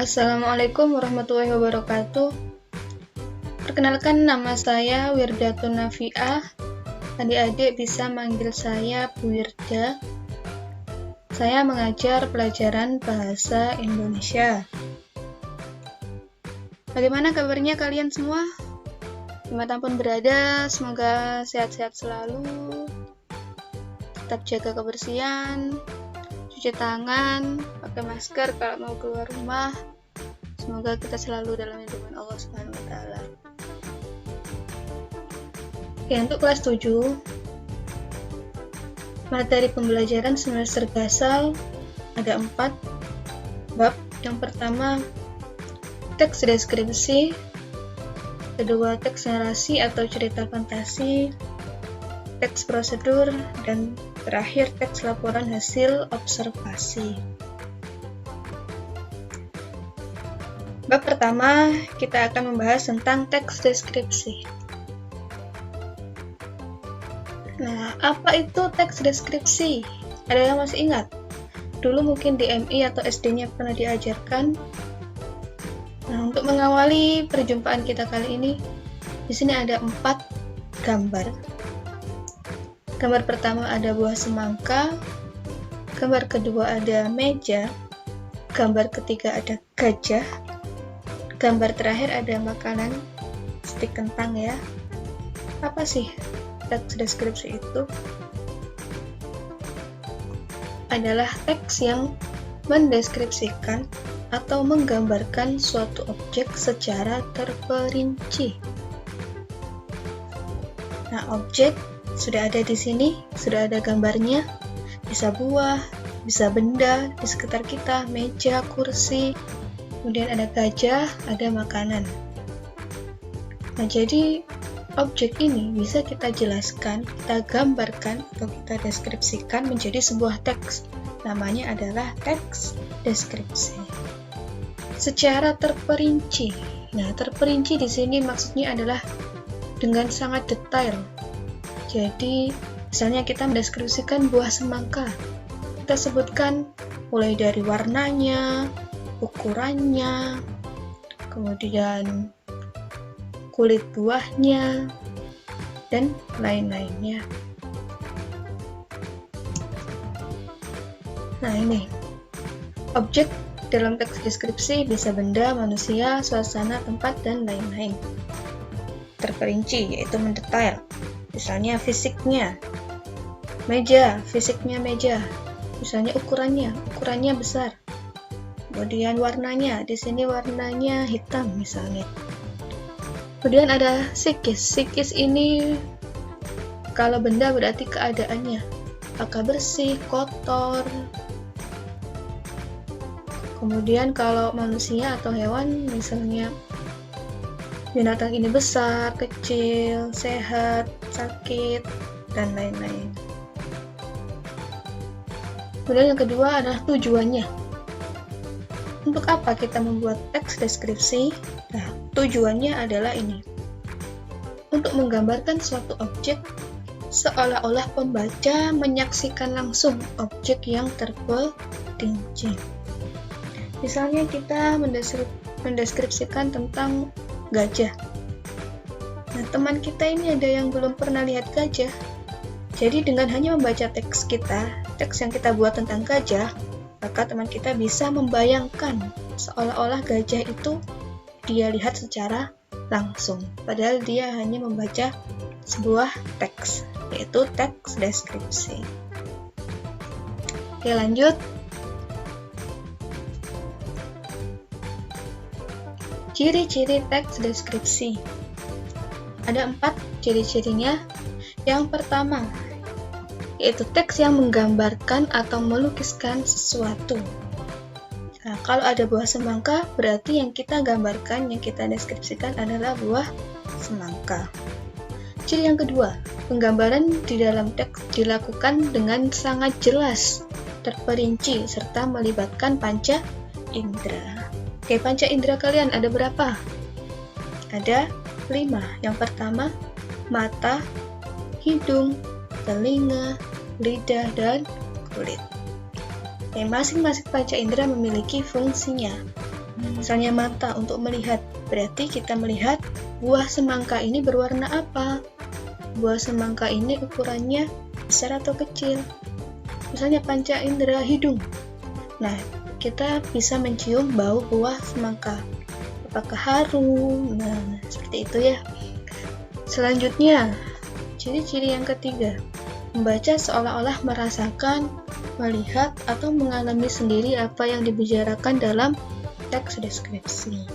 Assalamualaikum warahmatullahi wabarakatuh. Perkenalkan, nama saya Wirdatun Nafiah. Adik-adik bisa manggil saya Bu Wirda. Saya mengajar pelajaran bahasa Indonesia. Bagaimana kabarnya kalian semua? Dimanapun berada, semoga sehat-sehat selalu. Tetap jaga kebersihan, cuci tangan, pakai masker kalau mau keluar rumah. Semoga kita selalu dalam lindungan Allah Subhanahu wa Ta'ala. Oke, untuk kelas 7, materi pembelajaran semester Gasal ada 4 bab. Yang pertama, teks deskripsi. Kedua, teks narasi atau cerita fantasi. Teks prosedur. Dan terakhir, teks laporan hasil observasi. Bab pertama, kita akan membahas tentang teks deskripsi. Nah, apa itu teks deskripsi? Ada yang masih ingat? Dulu mungkin di MI atau SD-nya pernah diajarkan. Nah, untuk mengawali perjumpaan kita kali ini, di sini ada 4 gambar. Gambar pertama ada buah semangka, gambar kedua ada meja, gambar ketiga ada gajah, gambar terakhir ada makanan, stik kentang ya. Apa sih teks deskripsi itu? Adalah teks yang mendeskripsikan atau menggambarkan suatu objek secara terperinci. Nah, objek sudah ada di sini, sudah ada gambarnya. Bisa buah, bisa benda di sekitar kita, meja, kursi, kemudian ada gajah, ada makanan. Nah, jadi objek ini bisa kita jelaskan, kita gambarkan, atau kita deskripsikan menjadi sebuah teks. Namanya adalah teks deskripsi. Secara terperinci. Nah, terperinci di sini maksudnya adalah dengan sangat detail. Jadi, misalnya kita mendeskripsikan buah semangka. Kita sebutkan mulai dari warnanya, ukurannya, kemudian kulit buahnya, dan lain-lainnya. Nah, ini objek dalam teks deskripsi bisa benda, manusia, suasana, tempat, dan lain-lain. Terperinci, yaitu mendetail. Misalnya fisiknya, meja, fisiknya meja. Misalnya ukurannya besar. Kemudian warnanya, di sini warnanya hitam misalnya. Kemudian ada psikis. Psikis ini kalau benda berarti keadaannya, apakah bersih, kotor. Kemudian kalau manusia atau hewan, misalnya binatang ini besar, kecil, sehat, sakit, dan lain-lain. Kemudian yang kedua adalah tujuannya. Untuk apa kita membuat teks deskripsi? Nah, tujuannya adalah ini. Untuk menggambarkan suatu objek seolah-olah pembaca menyaksikan langsung objek yang terperinci. Misalnya kita mendeskripsikan tentang gajah. Nah, teman kita ini ada yang belum pernah lihat gajah. Jadi dengan hanya membaca teks yang kita buat tentang gajah, maka teman kita bisa membayangkan seolah-olah gajah itu dia lihat secara langsung. Padahal dia hanya membaca sebuah teks, yaitu teks deskripsi. Oke, lanjut. Ciri-ciri teks deskripsi. Ada 4 ciri-cirinya. Yang pertama, yaitu teks yang menggambarkan atau melukiskan sesuatu. Nah, kalau ada buah semangka, berarti yang kita gambarkan, yang kita deskripsikan adalah buah semangka. Ciri yang kedua, penggambaran di dalam teks dilakukan dengan sangat jelas, terperinci, serta melibatkan panca indera. Oke, panca indera kalian ada berapa? Ada 5. Yang pertama, mata, hidung, telinga, lidah, dan kulit. Masing-masing panca indera memiliki fungsinya. Misalnya mata untuk melihat, berarti kita melihat buah semangka ini berwarna apa. Buah semangka ini ukurannya besar atau kecil. Misalnya panca indera hidung. Nah, kita bisa mencium bau buah semangka. Apakah harum? Nah, seperti itu ya. Selanjutnya, ciri-ciri yang ketiga. Membaca seolah-olah merasakan, melihat, atau mengalami sendiri apa yang dibicarakan dalam teks deskripsi.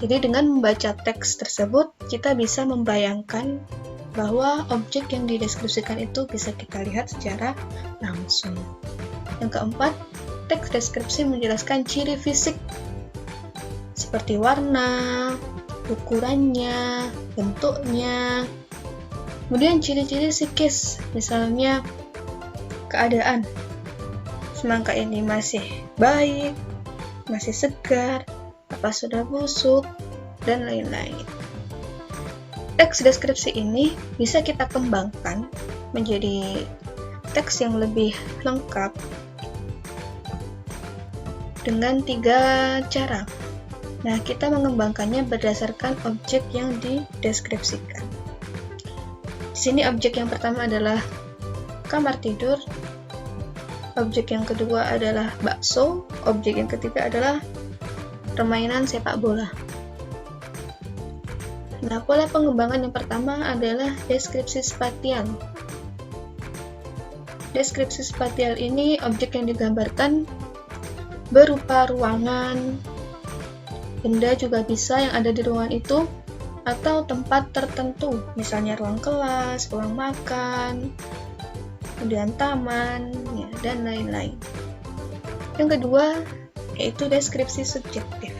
Jadi dengan membaca teks tersebut, kita bisa membayangkan bahwa objek yang dideskripsikan itu bisa kita lihat secara langsung. Yang keempat, teks deskripsi menjelaskan ciri fisik seperti warna, ukurannya, bentuknya. Kemudian ciri-ciri psikis, misalnya keadaan. Semangka ini masih baik, masih segar, apa sudah busuk, dan lain-lain. Teks deskripsi ini bisa kita kembangkan menjadi teks yang lebih lengkap dengan 3 cara. Nah, kita mengembangkannya berdasarkan objek yang dideskripsikan. Di sini objek yang pertama adalah kamar tidur, objek yang kedua adalah bakso, objek yang ketiga adalah permainan sepak bola. Nah, pola pengembangan yang pertama adalah deskripsi spasial. Deskripsi spasial ini objek yang digambarkan berupa ruangan, benda juga bisa yang ada di ruangan itu, atau tempat tertentu, misalnya ruang kelas, ruang makan, kemudian taman, ya, dan lain-lain. Yang kedua, yaitu deskripsi subjektif.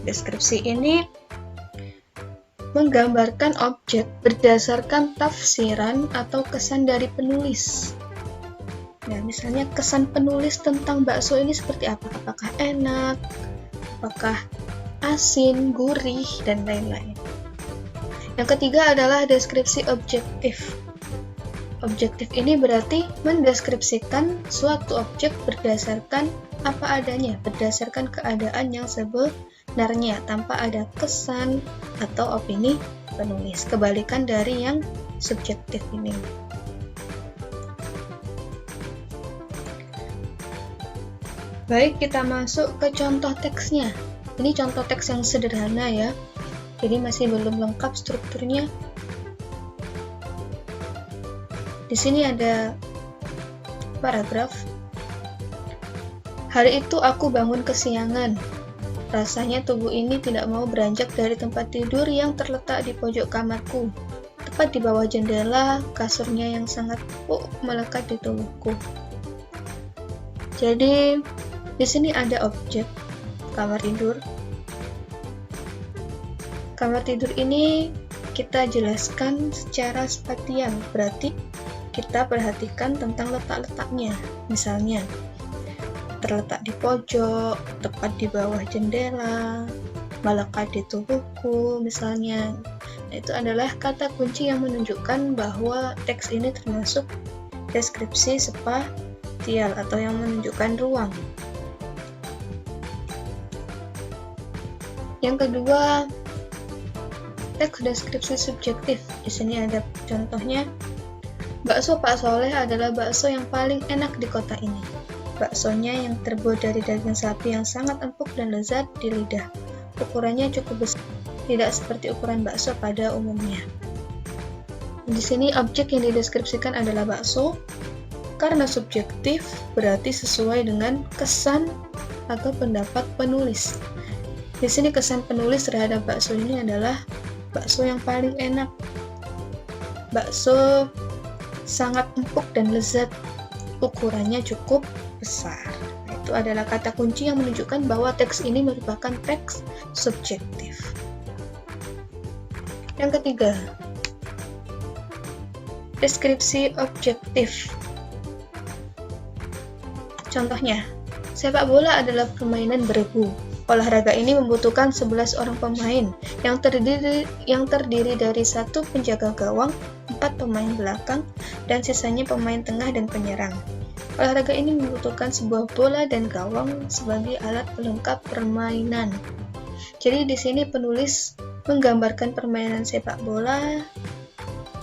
Deskripsi ini menggambarkan objek berdasarkan tafsiran atau kesan dari penulis. Nah, misalnya kesan penulis tentang bakso ini seperti apa? Apakah enak? Apakah asin, gurih, dan lain-lain. Yang ketiga adalah deskripsi objektif. Objektif ini berarti mendeskripsikan suatu objek berdasarkan apa adanya, berdasarkan keadaan yang sebenarnya, tanpa ada kesan atau opini penulis. Kebalikan dari yang subjektif ini. Baik, kita masuk ke contoh teksnya. Ini contoh teks yang sederhana ya, jadi masih belum lengkap strukturnya. Di sini ada paragraf. Hari itu aku bangun kesiangan. Rasanya tubuh ini tidak mau beranjak dari tempat tidur yang terletak di pojok kamarku. Tepat di bawah jendela, kasurnya yang sangat empuk melekat di tubuhku. Jadi, di sini ada objek kamar tidur. Kamar tidur ini kita jelaskan secara spasial, berarti kita perhatikan tentang letak-letaknya. Misalnya, terletak di pojok, tepat di bawah jendela, melekat di tubuhku, misalnya. Nah, itu adalah kata kunci yang menunjukkan bahwa teks ini termasuk deskripsi spasial atau yang menunjukkan ruang. Yang kedua, teks deskripsi subjektif. Di sini ada contohnya. Bakso Pak Soleh adalah bakso yang paling enak di kota ini. Baksonya yang terbuat dari daging sapi yang sangat empuk dan lezat di lidah. Ukurannya cukup besar, tidak seperti ukuran bakso pada umumnya. Di sini objek yang dideskripsikan adalah bakso. Karena subjektif, berarti sesuai dengan kesan atau pendapat penulis. Di sini kesan penulis terhadap bakso ini adalah bakso yang paling enak. Bakso sangat empuk dan lezat. Ukurannya cukup besar. Nah, itu adalah kata kunci yang menunjukkan bahwa teks ini merupakan teks subjektif. Yang ketiga, deskripsi objektif. Contohnya, sepak bola adalah permainan beregu. Olahraga ini membutuhkan 11 orang pemain yang terdiri dari 1 penjaga gawang, 4 pemain belakang, dan sisanya pemain tengah dan penyerang. Olahraga ini membutuhkan sebuah bola dan gawang sebagai alat pelengkap permainan. Jadi di sini penulis menggambarkan permainan sepak bola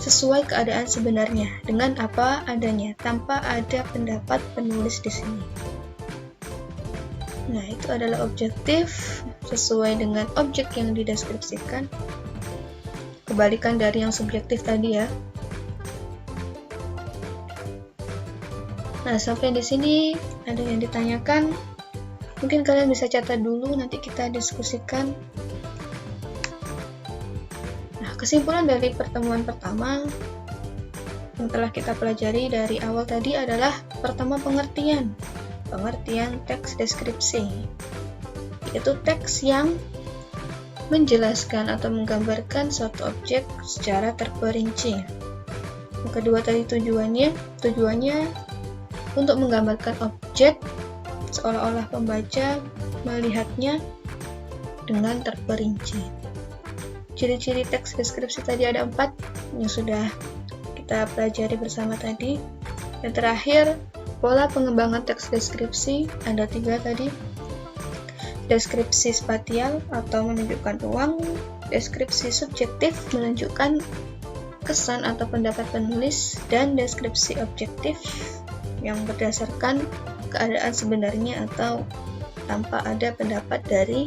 sesuai keadaan sebenarnya dengan apa adanya, tanpa ada pendapat penulis di sini. Nah, itu adalah objektif sesuai dengan objek yang dideskripsikan. Kebalikan dari yang subjektif tadi ya. Nah, sampai di sini ada yang ditanyakan. Mungkin kalian bisa catat dulu, nanti kita diskusikan. Nah, kesimpulan dari pertemuan pertama yang telah kita pelajari dari awal tadi adalah pertama pengertian teks deskripsi, yaitu teks yang menjelaskan atau menggambarkan suatu objek secara terperinci. Yang kedua tadi tujuannya untuk menggambarkan objek seolah-olah pembaca melihatnya dengan terperinci. Ciri-ciri teks deskripsi tadi ada 4 yang sudah kita pelajari bersama tadi. Yang terakhir, pola pengembangan teks deskripsi ada 3 tadi. Deskripsi spatial atau menunjukkan ruang, deskripsi subjektif menunjukkan kesan atau pendapat penulis, dan deskripsi objektif yang berdasarkan keadaan sebenarnya atau tanpa ada pendapat dari